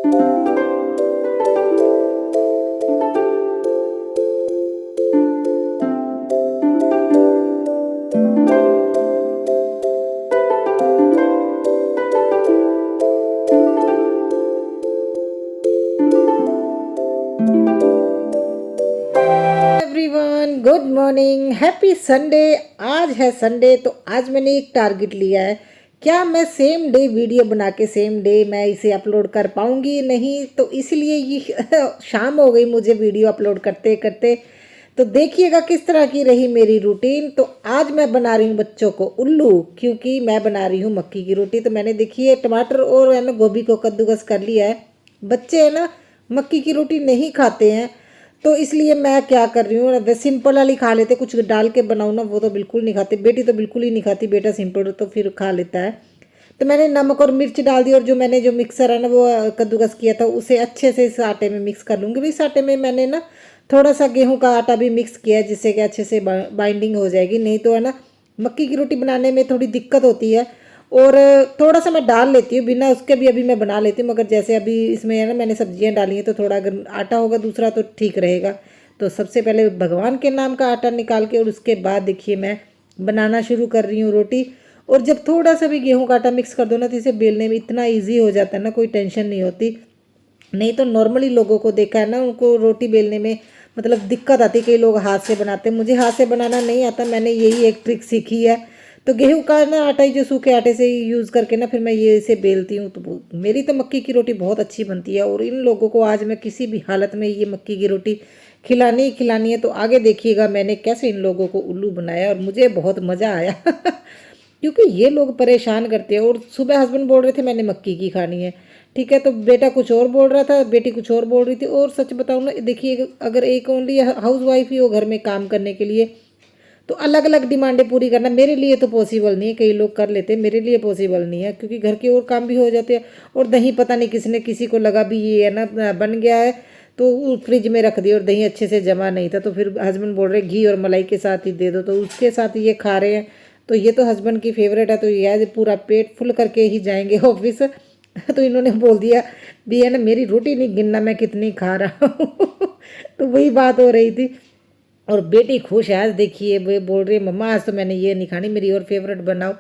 Everyone, good morning, happy Sunday. आज है Sunday, तो आज मैंने एक टारगेट लिया है। क्या मैं सेम डे वीडियो बना के सेम डे मैं इसे अपलोड कर पाऊंगी? नहीं, तो इसलिए ये शाम हो गई मुझे वीडियो अपलोड करते करते। तो देखिएगा किस तरह की रही मेरी रूटीन। तो आज मैं बना रही हूँ बच्चों को उल्लू, क्योंकि मैं बना रही हूँ मक्की की रोटी। तो मैंने देखिए टमाटर और है ना गोभी को कद्दूकस कर लिया है। बच्चे है ना मक्की की रोटी नहीं खाते हैं, तो इसलिए मैं क्या कर रही हूँ, वे सिंपल वाली खा लेते, कुछ डाल के बनाऊँ ना वो तो बिल्कुल नहीं खाते। बेटी तो बिल्कुल ही नहीं खाती, बेटा सिंपल तो फिर खा लेता है। तो मैंने नमक और मिर्च डाल दी, और जो मैंने जो मिक्सर है ना वो कद्दूकस किया था उसे अच्छे से इस आटे में मिक्स कर लूँगी। इस आटे में मैंने ना थोड़ा सा गेहूं का आटा भी मिक्स किया है, जिससे कि अच्छे से बाइंडिंग हो जाएगी। नहीं तो है ना मक्की की रोटी बनाने में थोड़ी दिक्कत होती है। और थोड़ा सा मैं डाल लेती हूँ, बिना उसके भी अभी मैं बना लेती हूँ, मगर जैसे अभी इसमें है ना मैंने सब्जियाँ डाली हैं, तो थोड़ा अगर आटा होगा दूसरा तो ठीक रहेगा। तो सबसे पहले भगवान के नाम का आटा निकाल के, और उसके बाद देखिए मैं बनाना शुरू कर रही हूँ रोटी। और जब थोड़ा सा भी गेहूं का आटा मिक्स कर दो ना, तो इसे बेलने में इतना ईजी हो जाता है ना, कोई टेंशन नहीं होती। नहीं तो नॉर्मली लोगों को देखा है ना, उनको रोटी बेलने में मतलब दिक्कत आती। कई लोग हाथ से बनाते हैं, मुझे हाथ से बनाना नहीं आता। मैंने यही एक ट्रिक सीखी है। तो गेहूं का ना आटा ही, जो सूखे आटे से यूज़ करके ना फिर मैं ये इसे बेलती हूँ। तो मेरी तो मक्की की रोटी बहुत अच्छी बनती है। और इन लोगों को आज मैं किसी भी हालत में ये मक्की की रोटी खिलानी ही खिलानी है। तो आगे देखिएगा मैंने कैसे इन लोगों को उल्लू बनाया, और मुझे बहुत मज़ा आया क्योंकि ये लोग परेशान करते हैं। और सुबह हस्बैंड बोल रहे थे मैंने मक्की की खानी है, ठीक है, तो बेटा कुछ और बोल रहा था, बेटी कुछ और बोल रही थी। और सच बताऊँ ना, देखिए अगर एक ओनली हाउस वाइफ ही हो घर में काम करने के लिए, तो अलग अलग डिमांडें पूरी करना मेरे लिए तो पॉसिबल नहीं है। कई लोग कर लेते हैं, मेरे लिए पॉसिबल नहीं है, क्योंकि घर के और काम भी हो जाते हैं। और दही पता नहीं किसी को लगा भी ये है ना बन गया है, तो फ्रिज में रख दिया और दही अच्छे से जमा नहीं था। तो फिर हस्बैंड बोल रहे घी और मलाई के साथ ही दे दो, तो उसके साथ ये खा रहे हैं। तो ये तो हस्बैंड की फेवरेट है, तो ये पूरा पेट फुल करके ही जाएंगे ऑफिस तो इन्होंने बोल दिया भी है ना मेरी रोटी नहीं गिनना मैं कितनी खा रहा हूँ तो वही बात हो रही थी। और बेटी खुश है आज, देखिए वो बोल रही है मम्मा आज तो मैंने ये नहीं खानी, मेरी और फेवरेट बनाओ।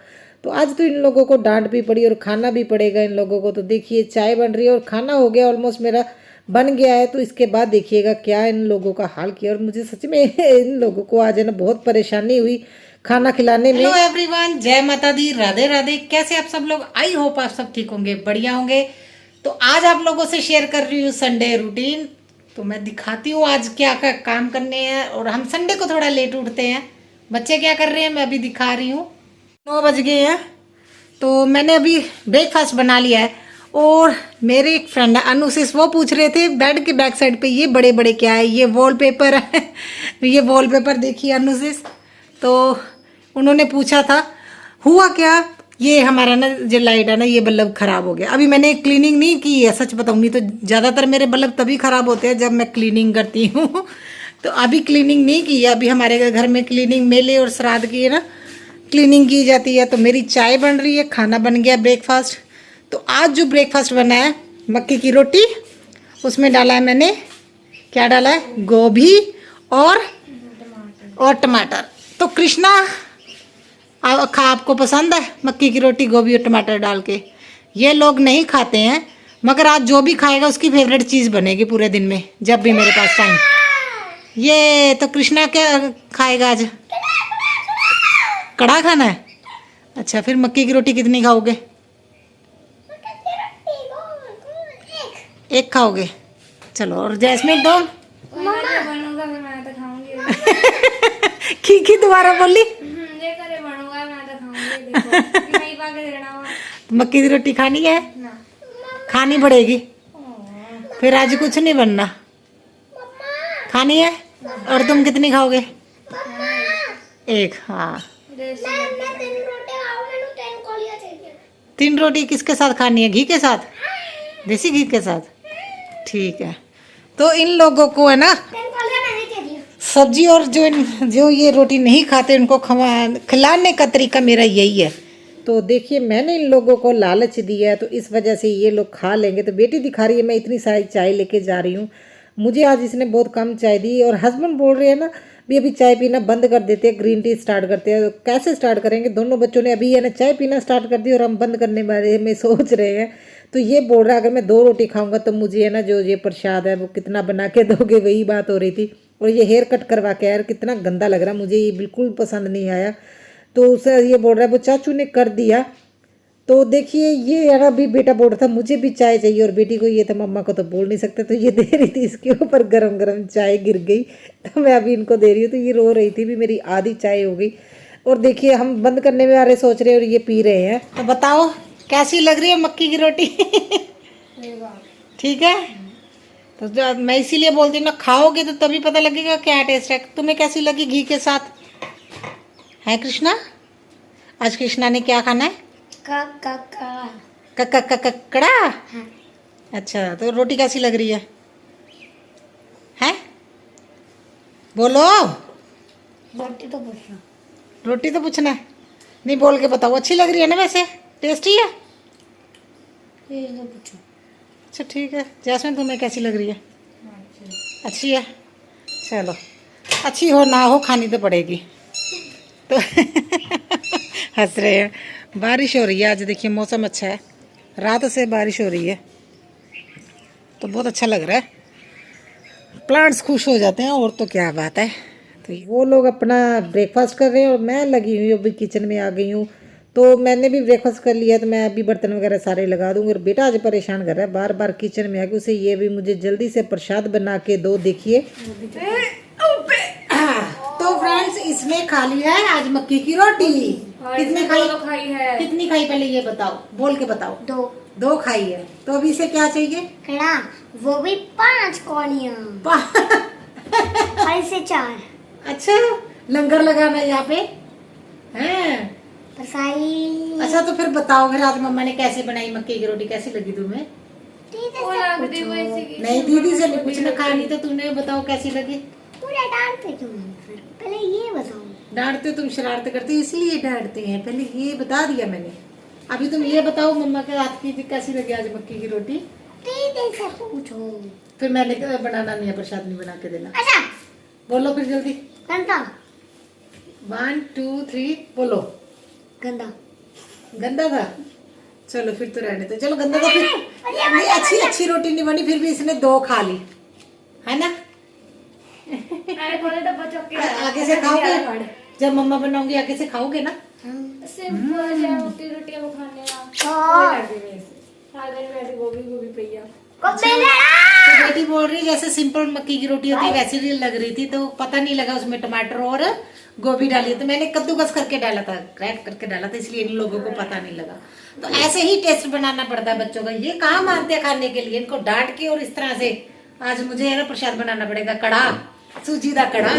तो आज तो इन लोगों को डांट भी पड़ी और खाना भी पड़ेगा इन लोगों को। तो देखिए चाय बन रही है और खाना हो गया, ऑलमोस्ट मेरा बन गया है। तो इसके बाद देखिएगा क्या इन लोगों का हाल किया। और मुझे सच में इन लोगों को आज है ना बहुत परेशानी हुई खाना खिलाने में। हेलो एवरीवन, जय माता दी, राधे राधे। कैसे आप सब लोग? आई होप आप सब ठीक होंगे, बढ़िया होंगे। तो आज आप लोगों से शेयर कर रही हूँ संडे रूटीन। तो मैं दिखाती हूँ आज क्या क्या काम करने हैं। और हम संडे को थोड़ा लेट उठते हैं। बच्चे क्या कर रहे हैं मैं अभी दिखा रही हूँ। 9 बज गए हैं, तो मैंने अभी ब्रेकफास्ट बना लिया है। और मेरे एक फ्रेंड है अनुशिस, वो पूछ रहे थे बेड के बैक साइड पे ये बड़े बड़े क्या है, ये वॉलपेपर है ये वॉलपेपर देखिए अनुशिस। तो उन्होंने पूछा था हुआ क्या। ये हमारा ना जो लाइट है ना ये बल्ब खराब हो गया। अभी मैंने क्लीनिंग नहीं की है, सच बताऊंगी तो ज़्यादातर मेरे बल्ब तभी खराब होते हैं जब मैं क्लीनिंग करती हूँ तो अभी क्लीनिंग नहीं की है। अभी हमारे घर में क्लीनिंग मेले और श्राद्ध की है ना क्लीनिंग की जाती है। तो मेरी चाय बन रही है, खाना बन गया, ब्रेकफास्ट। तो आज जो ब्रेकफास्ट बना है मक्की की रोटी, उसमें डाला है मैंने, क्या डाला है, गोभी और टमाटर। तो कृष्णा आपको पसंद है मक्की की रोटी गोभी और टमाटर डाल के? ये लोग नहीं खाते हैं, मगर आज जो भी खाएगा उसकी फेवरेट चीज़ बनेगी पूरे दिन में जब भी मेरे पास टाइम। ये तो कृष्णा क्या खाएगा आज? कड़ा खाना है? अच्छा, फिर मक्की की रोटी कितनी खाओगे? एक खाओगे? चलो। और जैस्मिन तुम? की दोबारा बोली मक्की की रोटी खानी है? खानी पड़ेगी फिर, आज कुछ नहीं बनना, खानी है। और तुम कितनी खाओगे? एक। हाँ, 3 रोटी किसके साथ खानी है? घी के साथ, देसी घी के साथ, ठीक है। तो इन लोगों को है ना सब्जी और जो ये रोटी नहीं खाते उनको खिलाने का तरीका मेरा यही है। तो देखिए मैंने इन लोगों को लालच दिया है तो इस वजह से ये लोग खा लेंगे। तो बेटी दिखा रही है मैं इतनी सारी चाय लेके जा रही हूँ, मुझे आज इसने बहुत कम चाय दी। और हस्बैंड बोल रहे हैं ना भी अभी चाय पीना बंद कर देते हैं, ग्रीन टी स्टार्ट करते हैं। तो कैसे स्टार्ट करेंगे, दोनों बच्चों ने अभी है ना चाय पीना स्टार्ट कर दी और हम बंद करने बारे में सोच रहे हैं। तो ये बोल रहा है अगर मैं 2 रोटी खाऊंगा तो मुझे है ना जो ये प्रसाद है वो कितना बना के दोगे, वही बात हो रही थी। और ये हेयर कट करवा के यार कितना गंदा लग रहा, मुझे ये बिल्कुल पसंद नहीं आया। तो उसे ये बोल रहा है वो चाचू ने कर दिया। तो देखिए ये यार अभी बेटा बोल रहा था मुझे भी चाय चाहिए और बेटी को ये था मम्मा को तो बोल नहीं सकते, तो ये दे रही थी, इसके ऊपर गरम गरम चाय गिर गई। तो मैं अभी इनको दे रही हूँ तो ये रो रही थी भी मेरी आधी चाय हो गई। और देखिए हम बंद करने में आ रहे सोच रहे हैं और ये पी रहे हैं। तो बताओ कैसी लग रही है मक्की की रोटी? ठीक है। तो जो मैं इसीलिए बोलती हूँ ना, खाओगे तो तभी पता लगेगा क्या टेस्ट है। तुम्हें कैसी लगी घी के साथ? है कृष्णा, आज कृष्णा ने क्या खाना है? ककड़ा। हाँ। अच्छा तो रोटी कैसी लग रही है? हैं बोलो, रोटी तो पूछो। रोटी तो पूछना है, नहीं बोल के बताओ। अच्छी लग रही है ना, वैसे टेस्टी है? ये तो पूछो। अच्छा ठीक है। जैस्मिन तुम्हें कैसी लग रही है? अच्छी है। चलो अच्छी हो ना हो खानी तो पड़ेगी। तो हंस रहे हैं। बारिश हो रही है आज, देखिए मौसम अच्छा है, रात से बारिश हो रही है तो बहुत अच्छा लग रहा है। प्लांट्स खुश हो जाते हैं और तो क्या बात है। तो वो लोग अपना ब्रेकफास्ट कर रहे हैं और मैं लगी हुई अभी किचन में आ गई हूँ। तो मैंने भी ब्रेकफास्ट कर लिया, तो मैं अभी बर्तन वगैरह सारे लगा दूँगी। और बेटा आज परेशान कर रहा है, बार बार किचन में आके उसे ये भी मुझे जल्दी से प्रसाद बना के दो। देखिए तो फ्रेंड्स इसने खा लिया है आज मक्की की रोटी। कितनी खाई है? कितनी खाई पहले ये बताओ, बोल के बताओ। 2 खाई है। तो अभी इसे क्या चाहिए? कड़ा, वो भी 5 कौड़ियाँ और इसे 4। अच्छा लंगर लगाना है यहाँ पे हैं? परसाई। अच्छा तो फिर बताओ फिर आज मम्मा ने कैसे बनाई मक्की की रोटी, कैसी लगी तुम्हें? नहीं दीदी से नहीं पूछना, खानी तो तुमने, बताओ कैसी लगी। पूरा डांटते क्यों? फिर पहले ये बताओ। डांटते हो तुम, शरारत करते हो इसलिए डांटते हैं, पहले ये बता दिया मैंने। अभी तुम ये बताओ मम्मा के हाथ की कैसी लगी आज मक्की की रोटी? दीदी से पूछो। फिर मैंने बनाना नहीं है, प्रसाद नहीं बना के देना। अच्छा बोलो फिर जल्दी। गंदा। 1 2 3 बोलो। गंदा। गंदा था? चलो फिर तो रहने दो, चलो गंदा था फिर नहीं, अच्छी रोटी नहीं बनी, फिर भी इसने 2 खा ली है ना। आगे से खाओगे जब मम्मा बनाऊंगी, आगे से खाओगे ना। सिंपल है रोटी रोटियां वो खाने तो बेटी बोल रही जैसे सिंपल मक्की की रोटी होती है वैसी भी लग रही थी, तो पता नहीं लगा उसमें टमाटर और गोभी डाली, तो मैंने कद्दूकस करके डाला था, क्रैक करके डाला था, इसलिए इन लोगों को पता नहीं लगा। तो ऐसे ही टेस्ट बनाना पड़ता है बच्चों का, ये कहाँ मानते हैं खाने के लिए, इनको डांट के और इस तरह से आज मुझे है ना प्रसाद बनाना पड़ेगा, कड़ा, सूजी का कड़ा।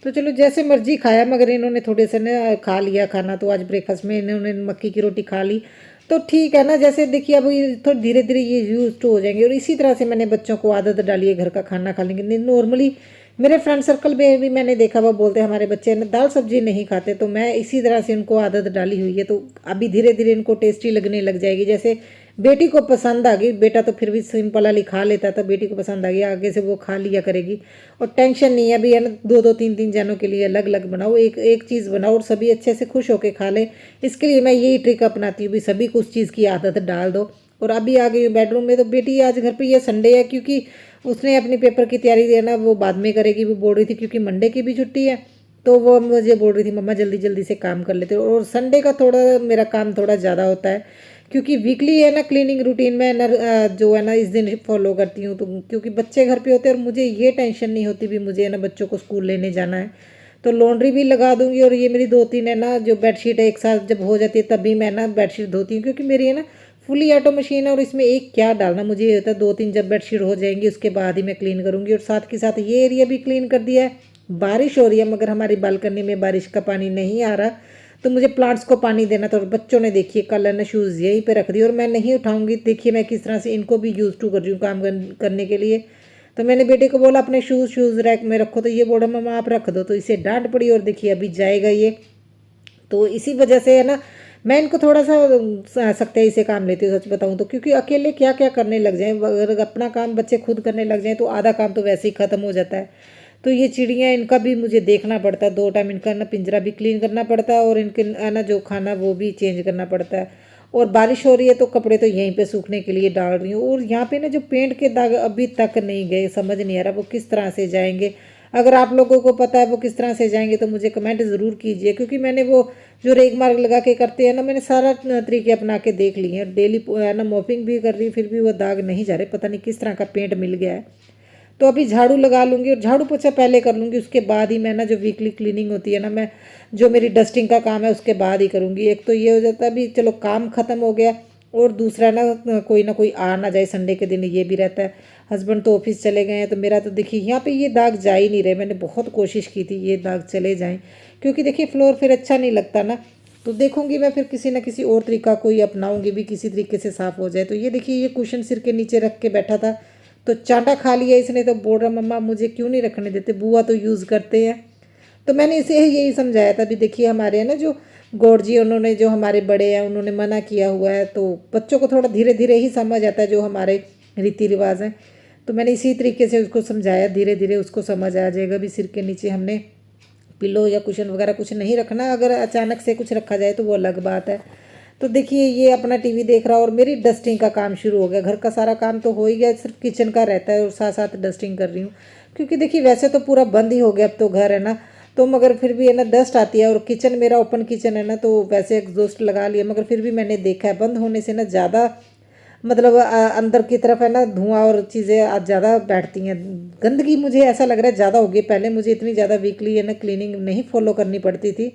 तो चलो जैसे मर्जी खाया, मगर इन्होंने थोड़े से ना खा लिया खाना, तो आज ब्रेकफास्ट में इन्होंने मक्की की रोटी खा ली, तो ठीक है ना। जैसे देखिए अब ये थोड़ा धीरे धीरे ये यूज टू हो जाएंगे, और इसी तरह से मैंने बच्चों को आदत डाली है घर का खाना खा लेंगे। नॉर्मली मेरे फ्रेंड सर्कल में भी मैंने देखा, वो बोलते हैं हमारे बच्चे ना दाल सब्जी नहीं खाते, तो मैं इसी तरह से उनको आदत डाली हुई है। तो अभी धीरे धीरे इनको टेस्टी लगने लग जाएगी। जैसे बेटी को पसंद आ गई, बेटा तो फिर भी सिंपल वाली खा लेता था, बेटी को पसंद आ गई, आगे से वो खा लिया करेगी। और टेंशन नहीं है अभी, है ना, 2-2 3-3 जनों के लिए अलग अलग बनाओ, एक चीज़ बनाओ और सभी अच्छे से खुश होकर खा ले। इसके लिए मैं यही ट्रिक अपनाती हूँ भी सभी को उस चीज़ की आदत डाल दो। और अभी आ गई हूँ बेडरूम में, तो बेटी आज घर पे, ये संडे है क्योंकि उसने अपनी पेपर की तैयारी देना वो बाद में करेगी, वो बोल रही थी क्योंकि मंडे की भी छुट्टी है, तो वो मुझे बोल रही थी मम्मा जल्दी जल्दी से काम कर लेते हो। और संडे का थोड़ा मेरा काम थोड़ा ज़्यादा होता है, क्योंकि वीकली है ना क्लीनिंग रूटीन में ना जो है ना इस दिन फॉलो करती हूँ, तो क्योंकि बच्चे घर पे होते हैं और मुझे ये टेंशन नहीं होती भी मुझे है ना बच्चों को स्कूल लेने जाना है, तो लॉन्ड्री भी लगा दूंगी। और ये मेरी 2-3 है ना जो बेडशीट है एक साथ जब हो जाती है तभी मैं ना बेडशीट धोती हूँ, क्योंकि मेरी है ना फुली ऑटो मशीन है और इसमें एक क्या डालना, मुझे ये होता है 2-3 जब बेडशीट हो जाएंगी उसके बाद ही मैं क्लीन करूँगी। और साथ के साथ ये एरिया भी क्लीन कर दिया है। बारिश हो रही है मगर हमारी बालकनी में बारिश का पानी नहीं आ रहा, तो मुझे प्लांट्स को पानी देना था। और बच्चों ने देखिए कल है ना शूज़ यहीं पे रख दिए और मैं नहीं उठाऊंगी। देखिए मैं किस तरह से इनको भी यूज़ टू कर रही हूँ काम करने के लिए। तो मैंने बेटे को बोला अपने शूज़ रैक में रखो, तो ये बोला मम्मा आप रख दो, तो इसे डांट पड़ी। और देखिए अभी जाएगा ये तो इसी वजह से है ना मैं इनको थोड़ा सा सख्ताई से काम लेती हूँ, सच बताऊँ तो, क्योंकि अकेले क्या क्या करने लग जाएं, अगर अपना काम बच्चे खुद करने लग जाएं तो आधा काम तो वैसे ही ख़त्म हो जाता है। तो ये चिड़ियाँ, इनका भी मुझे देखना पड़ता है, 2 टाइम इनका ना पिंजरा भी क्लीन करना पड़ता है और इनके है ना जो खाना वो भी चेंज करना पड़ता है। और बारिश हो रही है तो कपड़े तो यहीं पे सूखने के लिए डाल रही हूँ। और यहाँ पे ना जो पेंट के दाग अभी तक नहीं गए, समझ नहीं आ रहा वो किस तरह से जाएंगे। अगर आप लोगों को पता है वो किस तरह से जाएंगे तो मुझे कमेंट ज़रूर कीजिए, क्योंकि मैंने वो जो रेग मार्क लगा के करते हैं ना, मैंने सारा तरीके अपना के देख लिए हैं, डेली है ना मॉपिंग भी कर रही हूँ, फिर भी वो दाग नहीं जा रहे, पता नहीं किस तरह का पेंट मिल गया है। तो अभी झाड़ू लगा लूँगी और झाड़ू पोछा पहले कर लूँगी, उसके बाद ही मैं ना जो वीकली क्लीनिंग होती है ना, मैं जो मेरी डस्टिंग का काम है उसके बाद ही करूँगी। एक तो ये हो जाता है अभी चलो काम ख़त्म हो गया, और दूसरा ना कोई आ ना जाए संडे के दिन, ये भी रहता है। हस्बैंड तो ऑफिस चले गए हैं, तो मेरा तो देखिए यहाँ पे ये दाग जा ही नहीं रहे। मैंने बहुत कोशिश की थी ये दाग चले जाएं, क्योंकि देखिए फ्लोर फिर अच्छा नहीं लगता ना। तो देखूंगी मैं फिर किसी ना किसी और तरीका कोई अपनाऊंगी भी, किसी तरीके से साफ़ हो जाए। तो ये देखिए ये कुशन सिर के नीचे रख के बैठा था तो चांटा खा लिया इसने, तो बोल रहा मम्मा मुझे क्यों नहीं रखने देते, बुआ तो यूज़ करते हैं। तो मैंने इसे यही समझाया था भी देखिए हमारे यहाँ ना जो गौर जी उन्होंने जो हमारे बड़े हैं उन्होंने मना किया हुआ है, तो बच्चों को थोड़ा धीरे धीरे ही समझ आता है जो हमारे रीति रिवाज हैं। तो मैंने इसी तरीके से उसको समझाया, धीरे धीरे उसको समझ आ जाएगा भी सिर के नीचे हमने पिलो या कुशन वगैरह कुछ नहीं रखना, अगर अचानक से कुछ रखा जाए तो वो अलग बात है। तो देखिए ये अपना टीवी देख रहा और मेरी डस्टिंग का काम शुरू हो गया। घर का सारा काम तो हो ही गया, सिर्फ किचन का रहता है और साथ साथ डस्टिंग कर रही हूँ, क्योंकि देखिए वैसे तो पूरा बंद ही हो गया अब तो घर है ना, तो मगर फिर भी है ना डस्ट आती है। और किचन मेरा ओपन किचन है ना, तो वैसे एग्जॉस्ट लगा लिया, मगर फिर भी मैंने देखा है बंद होने से ना ज़्यादा मतलब अंदर की तरफ है ना धुआं और चीज़ें आज ज़्यादा बैठती हैं। गंदगी मुझे ऐसा लग रहा है ज़्यादा होगी, पहले मुझे इतनी ज़्यादा वीकली है ना क्लीनिंग नहीं फॉलो करनी पड़ती थी।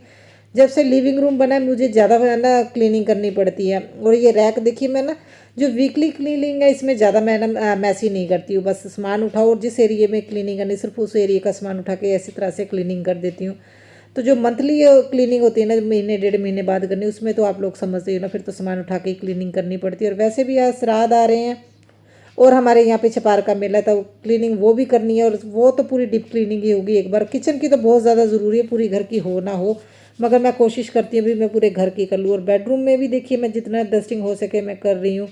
जब से लिविंग रूम बना है मुझे ज़्यादा है ना क्लीनिंग करनी पड़ती है। और ये रैक देखिए मैं ना जो वीकली क्लीनिंग है इसमें ज़्यादा मैं ना मैसी नहीं करती हूँ, बस सामान उठाओ और जिस एरिया में क्लीनिंग करनी सिर्फ उस एरिया का सामान उठा के ऐसी तरह से क्लीनिंग कर देती हूँ। तो जो मंथली क्लीनिंग होती है ना, महीने 1.5 महीने बाद करनी, उसमें तो आप लोग समझते हो ना, फिर तो सामान उठा के ही क्लीनिंग करनी पड़ती है। और वैसे भी आज श्राद्ध आ रहे हैं और हमारे यहाँ पे छपार का मेला था, क्लीनिंग वो भी करनी है, और वो तो पूरी डीप क्लीनिंग ही होगी एक बार। किचन की तो बहुत ज़्यादा ज़रूरी है, पूरी घर की हो ना हो, मगर मैं कोशिश करती हूँ भी मैं पूरे घर की कर लूँ। और बेडरूम में भी देखिए मैं जितना डस्टिंग हो सके मैं कर रही हूँ,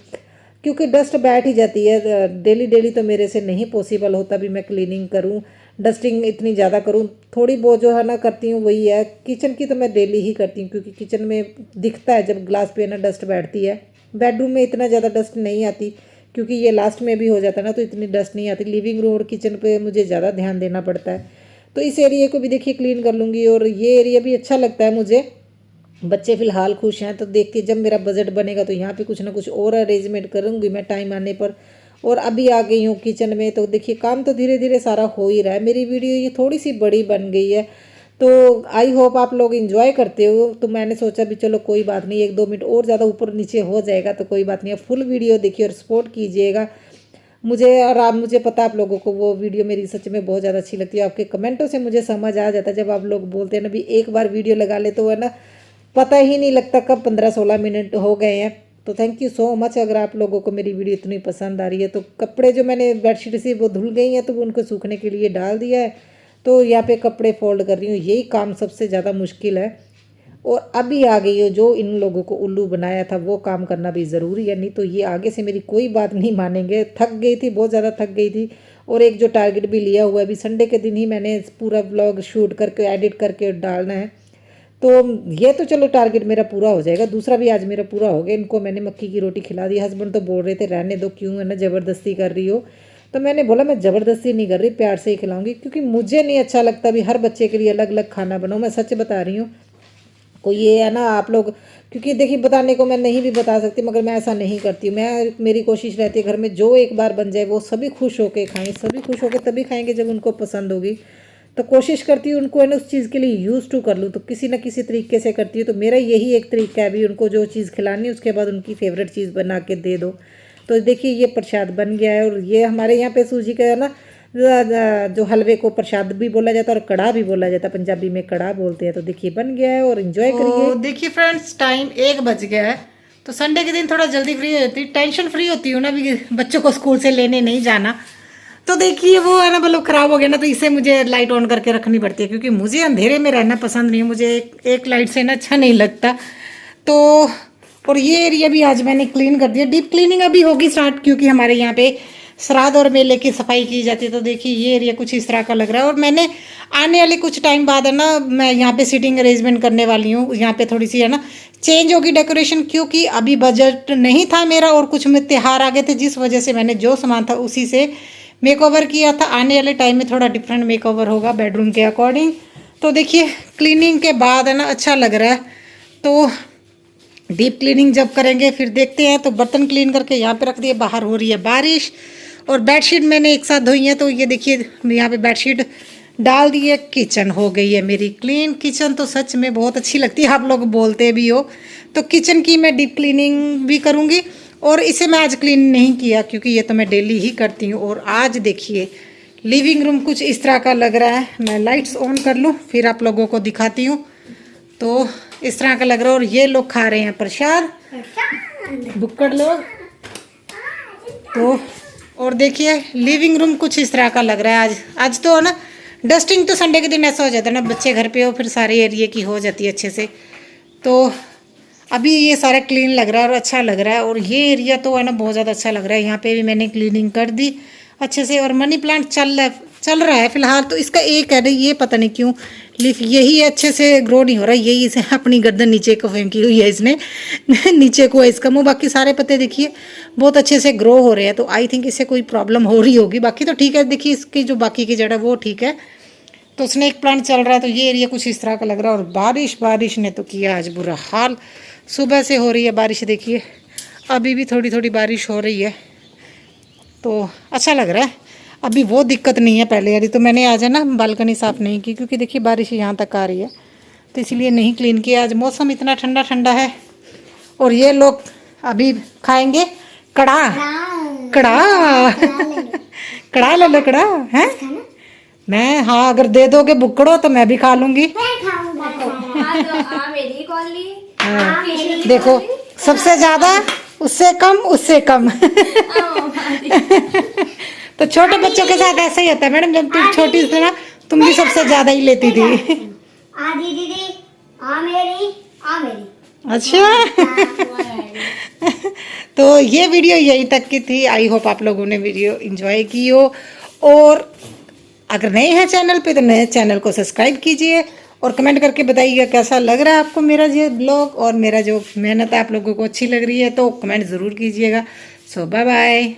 क्योंकि डस्ट बैठ ही जाती है। डेली डेली तो मेरे से नहीं पॉसिबल होता भी मैं क्लीनिंग करूँ, डस्टिंग इतनी ज़्यादा करूँ। थोड़ी बहुत जो है ना करती हूँ वही है। किचन की तो मैं डेली ही करती हूँ, क्योंकि किचन में दिखता है जब ग्लास पे ना डस्ट बैठती है। बेडरूम में इतना ज़्यादा डस्ट नहीं आती, क्योंकि ये लास्ट में भी हो जाता है ना, तो इतनी डस्ट नहीं आती। लिविंग रूम और किचन पे मुझे ज़्यादा ध्यान देना पड़ता है। तो इस एरिया को भी देखिए क्लीन कर लूँगी, और ये एरिया भी अच्छा लगता है मुझे। बच्चे फ़िलहाल खुश हैं, तो देखते जब मेरा बजट बनेगा तो यहाँ पे कुछ ना कुछ और अरेंजमेंट करूँगी मैं टाइम आने पर। और अभी आ गई हूँ किचन में, तो देखिए काम तो धीरे धीरे सारा हो ही रहा है। मेरी वीडियो ये थोड़ी सी बड़ी बन गई है, तो आई होप आप लोग इन्जॉय करते हो। तो मैंने सोचा भी चलो कोई बात नहीं, 1-2 मिनट और ज़्यादा ऊपर नीचे हो जाएगा तो कोई बात नहीं। फुल वीडियो देखिए और सपोर्ट कीजिएगा मुझे। और आप मुझे पता आप लोगों को वो वीडियो मेरी सच में बहुत ज़्यादा अच्छी लगती है। आपके कमेंटों से मुझे समझ आ जाता है, जब आप लोग बोलते हैं ना भी एक बार वीडियो लगा ले तो है ना पता ही नहीं लगता कब 15-16 मिनट हो गए हैं। तो थैंक यू सो मच अगर आप लोगों को मेरी वीडियो इतनी पसंद आ रही है। तो कपड़े जो मैंने बेडशीट से वो धुल गई हैं, तो उनको सूखने के लिए डाल दिया है। तो यहाँ पे कपड़े फोल्ड कर रही हूँ, यही काम सबसे ज़्यादा मुश्किल है। और अभी आ गई हो जो इन लोगों को उल्लू बनाया था वो काम करना भी ज़रूरी है, नहीं तो ये आगे से मेरी कोई बात नहीं मानेंगे। थक गई थी, बहुत ज़्यादा थक गई थी। और एक जो टारगेट भी लिया हुआ है, अभी संडे के दिन ही मैंने पूरा व्लॉग शूट करके एडिट करके डालना है। तो ये तो चलो टारगेट मेरा पूरा हो जाएगा, दूसरा भी आज मेरा पूरा हो गया। इनको मैंने मक्की की रोटी खिला दी। हस्बैंड तो बोल रहे थे रहने दो, क्यों है ना ज़बरदस्ती कर रही हो। तो मैंने बोला मैं ज़बरदस्ती नहीं कर रही, प्यार से ही खिलाऊंगी, क्योंकि मुझे नहीं अच्छा लगता भी हर बच्चे के लिए अलग अलग खाना बनाओ। मैं सच बता रही हूँ, कोई ये है ना आप लोग, क्योंकि देखिए बताने को मैं नहीं भी बता सकती, मगर मैं ऐसा नहीं करती। मेरी कोशिश रहती है घर में जो एक बार बन जाए वो सभी खुश होके खाएं। सभी खुश होके तभी खाएंगे जब उनको पसंद होगी। तो कोशिश करती हूँ उनको है ना उस चीज़ के लिए यूज़ टू कर लूँ, तो किसी ना किसी तरीके से करती हूँ। तो मेरा यही एक तरीका है भी, उनको जो चीज़ खिलानी है उसके बाद उनकी फेवरेट चीज़ बना के दे दो। तो देखिए ये प्रसाद बन गया है। और ये हमारे यहाँ पे सूजी का है ना जो हलवे को प्रसाद भी बोला जाता है और कड़ा भी बोला जाता है, पंजाबी में कड़ा बोलते हैं। तो देखिए बन गया है और इन्जॉय करिए। देखिए फ्रेंड्स टाइम 1 बज गया है, तो संडे के दिन थोड़ा जल्दी फ्री हो जाती, टेंशन फ्री होती हूँ ना भी बच्चों को स्कूल से लेने नहीं जाना। तो देखिए वो है ना बल्ब खराब हो गया ना, तो इसे मुझे लाइट ऑन करके रखनी पड़ती है क्योंकि मुझे अंधेरे में रहना पसंद नहीं है, मुझे एक लाइट से ना अच्छा नहीं लगता। तो और ये एरिया भी आज मैंने क्लीन कर दिया। डीप क्लीनिंग अभी होगी स्टार्ट क्योंकि हमारे यहाँ पे श्राद्ध और मेले की सफाई की जाती है। तो देखिए ये एरिया कुछ इस तरह का लग रहा है और मैंने आने वाले कुछ टाइम बाद है ना मैं यहाँ पे सीटिंग अरेंजमेंट करने वाली हूँ। यहाँ पे थोड़ी सी है ना चेंज होगी डेकोरेशन क्योंकि अभी बजट नहीं था मेरा और कुछ में त्योहार आ गए थे, जिस वजह से मैंने जो सामान था उसी से मेकओवर किया था। आने वाले टाइम में थोड़ा डिफरेंट मेकओवर होगा बेडरूम के अकॉर्डिंग। तो देखिए क्लीनिंग के बाद है ना अच्छा लग रहा है। तो डीप क्लीनिंग जब करेंगे फिर देखते हैं। तो बर्तन क्लीन करके यहाँ पे रख दिए, बाहर हो रही है बारिश और बेडशीट मैंने एक साथ धोई है। तो ये देखिए यहाँ पे बेडशीट डाल दी है। किचन हो गई है मेरी क्लीन। किचन तो सच में बहुत अच्छी लगती है, आप लोग बोलते भी हो। तो किचन की मैं डीप क्लीनिंग भी करूँगी और इसे मैं आज क्लीन नहीं किया क्योंकि ये तो मैं डेली ही करती हूँ। और आज देखिए लिविंग रूम कुछ इस तरह का लग रहा है। मैं लाइट्स ऑन कर लूँ फिर आप लोगों को दिखाती हूँ। तो इस तरह का लग रहा है और ये लोग खा रहे हैं प्रसाद, बुक्कड़ लोग। तो और देखिए लिविंग रूम कुछ इस तरह का लग रहा है। आज तो है ना डस्टिंग तो संडे के दिन ऐसा हो जाता है ना, बच्चे घर पे हो फिर सारे एरिया की हो जाती है अच्छे से। तो अभी ये सारा क्लीन लग रहा है और अच्छा लग रहा है। और ये एरिया तो है ना बहुत ज़्यादा अच्छा लग रहा है। यहाँ पे भी मैंने क्लीनिंग कर दी अच्छे से। और मनी प्लांट चल रहा है फिलहाल। तो इसका एक है ना ये पता नहीं क्यों लीफ यही अच्छे से ग्रो नहीं हो रहा है। यही इसे अपनी गर्दन नीचे को फेंकी हुई है इसने नीचे को है इसका मुँह। बाकी सारे पत्ते देखिए बहुत अच्छे से ग्रो हो रहे हैं। तो आई थिंक इससे कोई प्रॉब्लम हो रही होगी। बाकी तो ठीक है, देखिए इसकी जो बाकी की जड़ है वो ठीक है। तो स्नेक प्लांट चल रहा है। तो ये एरिया कुछ इस तरह का लग रहा है। और बारिश ने तो किया आज बुरा हाल। सुबह से हो रही है बारिश, देखिए अभी भी थोड़ी थोड़ी बारिश हो रही है। तो अच्छा लग रहा है, अभी वो दिक्कत नहीं है पहले वाली। तो मैंने आज है ना बालकनी साफ़ नहीं की क्योंकि देखिए बारिश यहाँ तक आ रही है तो इसलिए नहीं क्लीन किया। आज मौसम इतना ठंडा ठंडा है। और ये लोग अभी खाएंगे कड़ा ले लो कड़ा है। मैं हाँ अगर दे दोगे बुक्कड़ो तो मैं भी खा लूँगी। मेरी कॉली देखो सबसे ज़्यादा उससे कम तो छोटे बच्चों के साथ ऐसा ही होता है मैडम। जब तुम छोटी थी ना तुम भी सबसे ज़्यादा ही लेती थी। आधी दीदी आ मेरी अच्छा तो ये वीडियो यही तक की थी। आई होप आप लोगों ने वीडियो एंजॉय की हो। और अगर नए हैं चैनल पे तो नए चैनल को सब्सक्राइब कीजिए और कमेंट करके बताइएगा कैसा लग रहा है आपको मेरा ये ब्लॉग। और मेरा जो मेहनत है आप लोगों को अच्छी लग रही है तो कमेंट ज़रूर कीजिएगा। सो बाय बाय।